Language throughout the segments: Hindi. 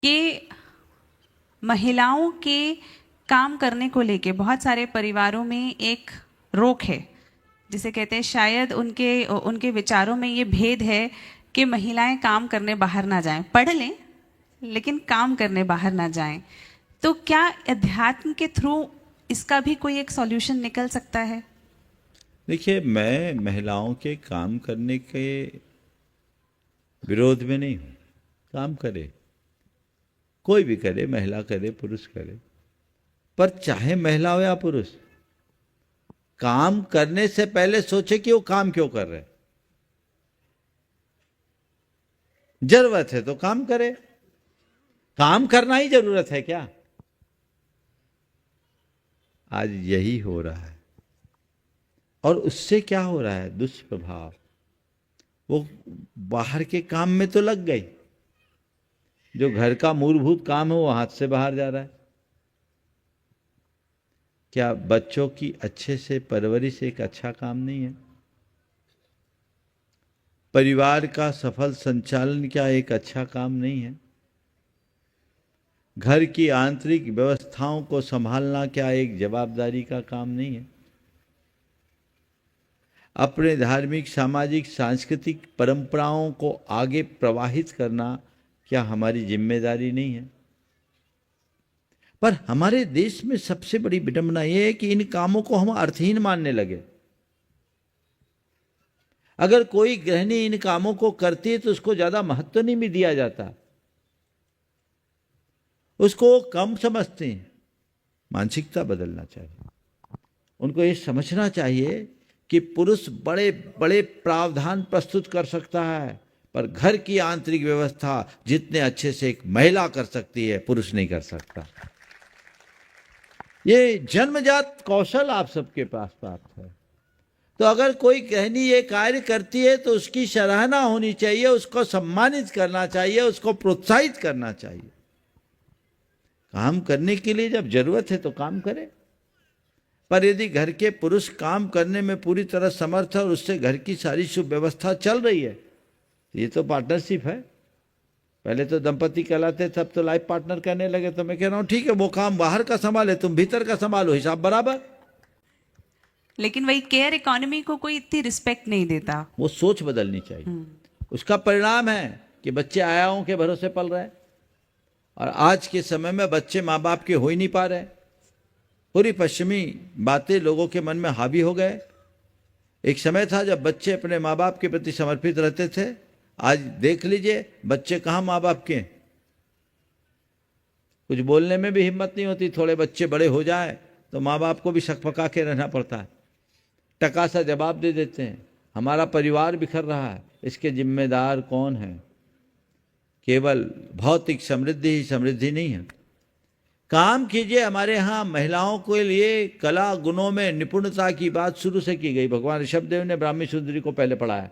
कि महिलाओं के काम करने को लेके बहुत सारे परिवारों में एक रोक है, जिसे कहते हैं शायद उनके उनके विचारों में ये भेद है कि महिलाएं काम करने बाहर ना जाएं, पढ़ लें लेकिन काम करने बाहर ना जाएं। तो क्या अध्यात्म के थ्रू इसका भी कोई एक सॉल्यूशन निकल सकता है? देखिए, मैं महिलाओं के काम करने के विरोध में नहीं हूँ। काम करे, कोई भी करे, महिला करे, पुरुष करे, पर चाहे महिला हो या पुरुष, काम करने से पहले सोचे कि वो काम क्यों कर रहे। जरूरत है तो काम करे। काम करना ही जरूरत है क्या? आज यही हो रहा है। और उससे क्या हो रहा है? दुष्प्रभाव। वो बाहर के काम में तो लग गई, जो घर का मूलभूत काम है वो हाथ से बाहर जा रहा है। क्या बच्चों की अच्छे से परवरिश एक अच्छा काम नहीं है? परिवार का सफल संचालन क्या एक अच्छा काम नहीं है? घर की आंतरिक व्यवस्थाओं को संभालना क्या एक जवाबदारी का काम नहीं है? अपने धार्मिक, सामाजिक, सांस्कृतिक परंपराओं को आगे प्रवाहित करना क्या हमारी जिम्मेदारी नहीं है? पर हमारे देश में सबसे बड़ी विडंबना यह है कि इन कामों को हम अर्थहीन मानने लगे। अगर कोई गृहिणी इन कामों को करती है तो उसको ज्यादा महत्व नहीं भी दिया जाता, उसको कम समझते हैं। मानसिकता बदलना चाहिए। उनको ये समझना चाहिए कि पुरुष बड़े बड़े प्रावधान प्रस्तुत कर सकता है, पर घर की आंतरिक व्यवस्था जितने अच्छे से एक महिला कर सकती है, पुरुष नहीं कर सकता। ये जन्मजात कौशल आप सबके पास प्राप्त है। तो अगर कोई गृहिणी ये कार्य करती है तो उसकी सराहना होनी चाहिए, उसको सम्मानित करना चाहिए, उसको प्रोत्साहित करना चाहिए। काम करने के लिए जब जरूरत है तो काम करे। पर यदि घर के पुरुष काम करने में पूरी तरह समर्थ है और उससे घर की सारी सुव्यवस्था चल रही है, तो ये तो पार्टनरशिप है। पहले तो दंपति कहलाते, तब तो लाइफ पार्टनर कहने लगे। तो मैं कह रहा हूं ठीक है, वो काम बाहर का संभाले, तुम भीतर का संभालो, हिसाब बराबर। लेकिन वही केयर इकोनॉमी को कोई इतनी रिस्पेक्ट नहीं देता। वो सोच बदलनी चाहिए। उसका परिणाम है कि बच्चे आयाओं के भरोसे पल रहे हैं, और आज के समय में बच्चे माँ बाप के हो ही नहीं पा रहे। पूरी पश्चिमी बातें लोगों के मन में हावी हो गए। एक समय था जब बच्चे अपने माँ बाप के प्रति समर्पित रहते थे। आज देख लीजिए बच्चे कहाँ माँ बाप के। कुछ बोलने में भी हिम्मत नहीं होती। थोड़े बच्चे बड़े हो जाए तो माँ बाप को भी सकपका के रहना पड़ता है, टका सा जवाब दे देते हैं। हमारा परिवार बिखर रहा है, इसके जिम्मेदार कौन है? केवल भौतिक समृद्धि ही समृद्धि नहीं है। काम कीजिए। हमारे यहाँ महिलाओं के लिए कला गुणों में निपुणता की बात शुरू से की गई। भगवान ऋषभदेव ने ब्राह्मी सुंदरी को पहले पढ़ाया।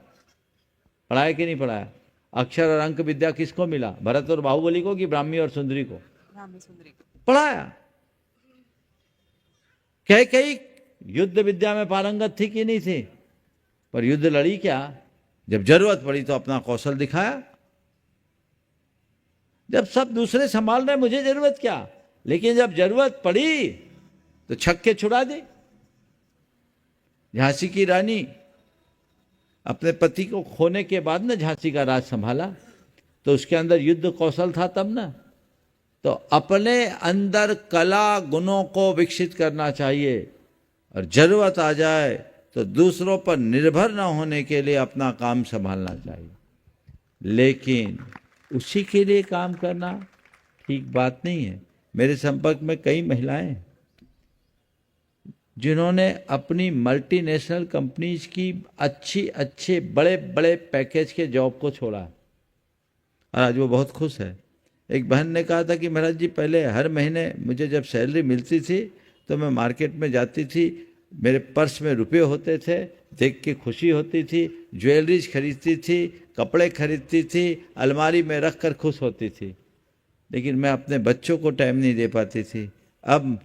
पढ़ाया कि नहीं पढ़ाया? अक्षर और अंक विद्या किसको मिला? भरत और बाहुबली को कि ब्राह्मी और सुंदरी को? ब्राह्मी सुंदरी को पढ़ाया। कई युद्ध विद्या में पारंगत थी कि नहीं थी, पर युद्ध लड़ी क्या? जब जरूरत पड़ी तो अपना कौशल दिखाया। जब सब दूसरे संभाल रहे, मुझे जरूरत क्या? लेकिन जब जरूरत पड़ी तो छक्के छुड़ा दी। झांसी की रानी अपने पति को खोने के बाद ना झांसी का राज संभाला, तो उसके अंदर युद्ध कौशल था तब ना। तो अपने अंदर कला गुणों को विकसित करना चाहिए, और जरूरत आ जाए तो दूसरों पर निर्भर न होने के लिए अपना काम संभालना चाहिए। लेकिन उसी के लिए काम करना ठीक बात नहीं है। मेरे संपर्क में कई महिलाएं हैं जिन्होंने अपनी मल्टीनेशनल कंपनीज की अच्छे बड़े बड़े पैकेज के जॉब को छोड़ा, और आज वो बहुत खुश है। एक बहन ने कहा था कि महाराज जी, पहले हर महीने मुझे जब सैलरी मिलती थी तो मैं मार्केट में जाती थी, मेरे पर्स में रुपए होते थे, देख के खुशी होती थी, ज्वेलरीज खरीदती थी, कपड़े खरीदती थी, अलमारी में रख कर खुश होती थी, लेकिन मैं अपने बच्चों को टाइम नहीं दे पाती थी। अब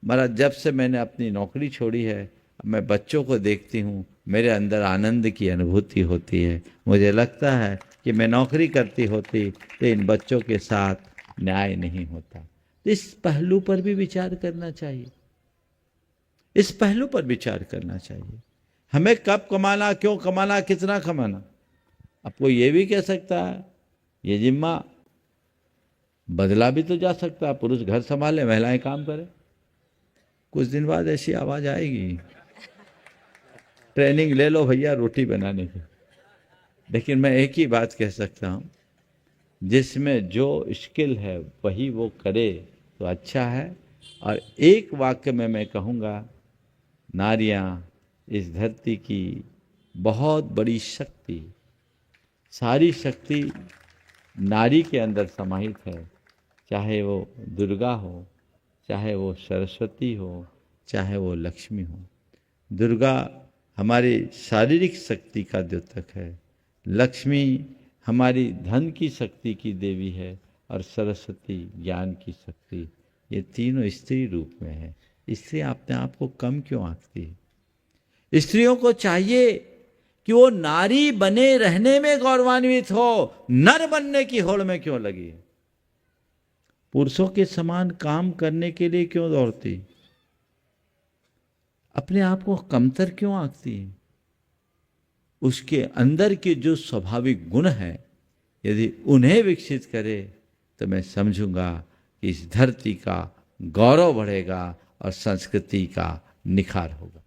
महाराज, जब से मैंने अपनी नौकरी छोड़ी है, अब मैं बच्चों को देखती हूँ, मेरे अंदर आनंद की अनुभूति होती है। मुझे लगता है कि मैं नौकरी करती होती तो इन बच्चों के साथ न्याय नहीं होता। तो इस पहलू पर भी विचार करना चाहिए, इस पहलू पर विचार करना चाहिए। हमें कब कमाना, क्यों कमाना, कितना कमाना। आपको ये भी कह सकता है ये जिम्मा बदला भी तो जा सकता है, पुरुष घर संभाले, महिलाएं काम करें। कुछ दिन बाद ऐसी आवाज आएगी, ट्रेनिंग ले लो भैया रोटी बनाने की। लेकिन मैं एक ही बात कह सकता हूं, जिसमें जो स्किल है वही वो करे तो अच्छा है। और एक वाक्य में मैं कहूँगा, नारियां इस धरती की बहुत बड़ी शक्ति, सारी शक्ति नारी के अंदर समाहित है। चाहे वो दुर्गा हो, चाहे वो सरस्वती हो, चाहे वो लक्ष्मी हो। दुर्गा हमारी शारीरिक शक्ति का द्योतक है, लक्ष्मी हमारी धन की शक्ति की देवी है, और सरस्वती ज्ञान की शक्ति। ये तीनों स्त्री रूप में है। स्त्री अपने आप को कम क्यों आंकती है? स्त्रियों को चाहिए कि वो नारी बने रहने में गौरवान्वित हो, नर बनने की होड़ में क्यों लगी? पुरुषों के समान काम करने के लिए क्यों दौड़ती? अपने आप को कमतर क्यों आंकती है? उसके अंदर के जो स्वाभाविक गुण हैं, यदि उन्हें विकसित करे तो मैं समझूंगा कि इस धरती का गौरव बढ़ेगा और संस्कृति का निखार होगा।